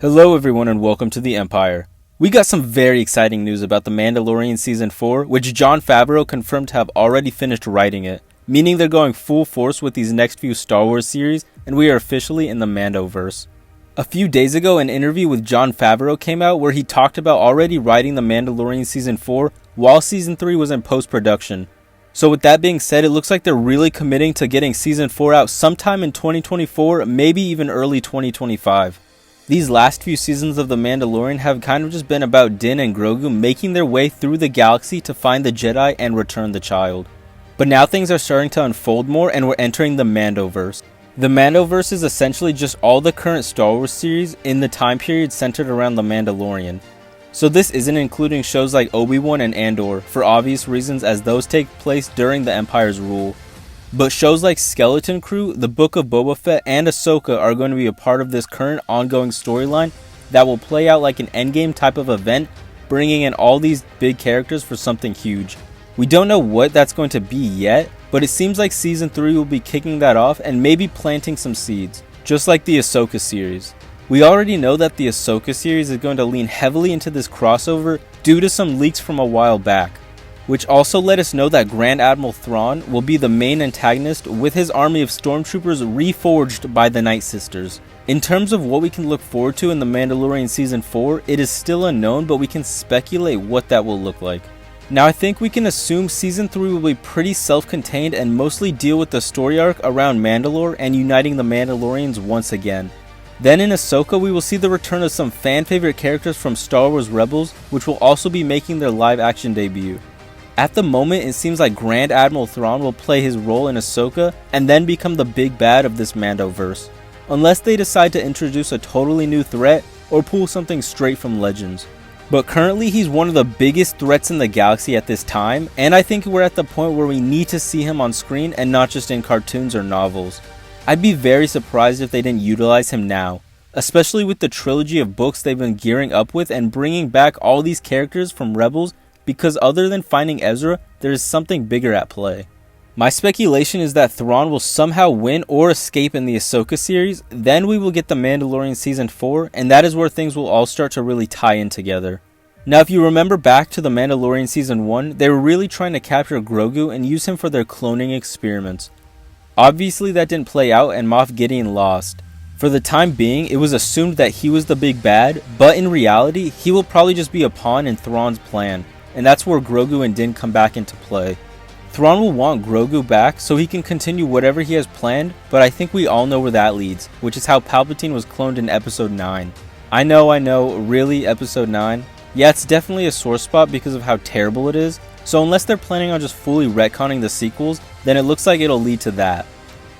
Hello everyone and welcome to the Empire. We got some very exciting news about The Mandalorian Season 4, which Jon Favreau confirmed to have already finished writing it, meaning they're going full force with these next few Star Wars series, and we are officially in the Mando-verse. A few days ago, an interview with Jon Favreau came out where he talked about already writing The Mandalorian Season 4 while Season 3 was in post-production. So with that being said, it looks like they're really committing to getting Season 4 out sometime in 2024, maybe even early 2025. These last few seasons of The Mandalorian have kind of just been about Din and Grogu making their way through the galaxy to find the Jedi and return the child. But now things are starting to unfold more and we're entering the Mando-verse. The Mando-verse is essentially just all the current Star Wars series in the time period centered around The Mandalorian. So this isn't including shows like Obi-Wan and Andor, for obvious reasons as those take place during the Empire's rule. But shows like Skeleton Crew, The Book of Boba Fett, and Ahsoka are going to be a part of this current ongoing storyline that will play out like an endgame type of event, bringing in all these big characters for something huge. We don't know what that's going to be yet, but it seems like Season 3 will be kicking that off and maybe planting some seeds, just like the Ahsoka series. We already know that the Ahsoka series is going to lean heavily into this crossover due to some leaks from a while back, which also let us know that Grand Admiral Thrawn will be the main antagonist with his army of stormtroopers reforged by the Night Sisters. In terms of what we can look forward to in The Mandalorian Season 4, it is still unknown, but we can speculate what that will look like. Now I think we can assume Season 3 will be pretty self-contained and mostly deal with the story arc around Mandalore and uniting the Mandalorians once again. Then in Ahsoka we will see the return of some fan favorite characters from Star Wars Rebels, which will also be making their live action debut. At the moment, it seems like Grand Admiral Thrawn will play his role in Ahsoka and then become the big bad of this Mando-verse, unless they decide to introduce a totally new threat or pull something straight from Legends. But currently, he's one of the biggest threats in the galaxy at this time, and I think we're at the point where we need to see him on screen and not just in cartoons or novels. I'd be very surprised if they didn't utilize him now, especially with the trilogy of books they've been gearing up with and bringing back all these characters from Rebels, because other than finding Ezra, there is something bigger at play. My speculation is that Thrawn will somehow win or escape in the Ahsoka series, then we will get The Mandalorian Season 4, and that is where things will all start to really tie in together. Now if you remember back to The Mandalorian Season 1, they were really trying to capture Grogu and use him for their cloning experiments. Obviously that didn't play out and Moff Gideon lost. For the time being, it was assumed that he was the big bad, but in reality, he will probably just be a pawn in Thrawn's plan. And that's where Grogu and Din come back into play. Thrawn will want Grogu back so he can continue whatever he has planned, but I think we all know where that leads, which is how Palpatine was cloned in Episode 9. I know, really, Episode 9? Yeah, it's definitely a sore spot because of how terrible it is, so unless they're planning on just fully retconning the sequels, then it looks like it'll lead to that.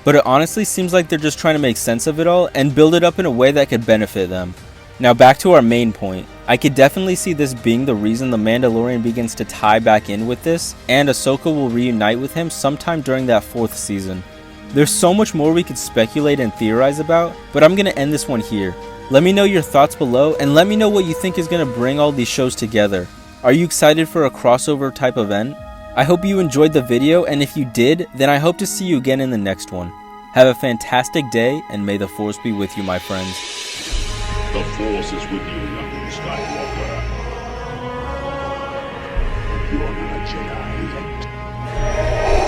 But it honestly seems like they're just trying to make sense of it all and build it up in a way that could benefit them. Now back to our main point. I could definitely see this being the reason The Mandalorian begins to tie back in with this, and Ahsoka will reunite with him sometime during that 4th season. There's so much more we could speculate and theorize about, but I'm gonna end this one here. Let me know your thoughts below, and let me know what you think is gonna bring all these shows together. Are you excited for a crossover type event? I hope you enjoyed the video, and if you did, then I hope to see you again in the next one. Have a fantastic day, and may the Force be with you, my friends. The Force is with you, young Skywalker. You're not a Jedi yet.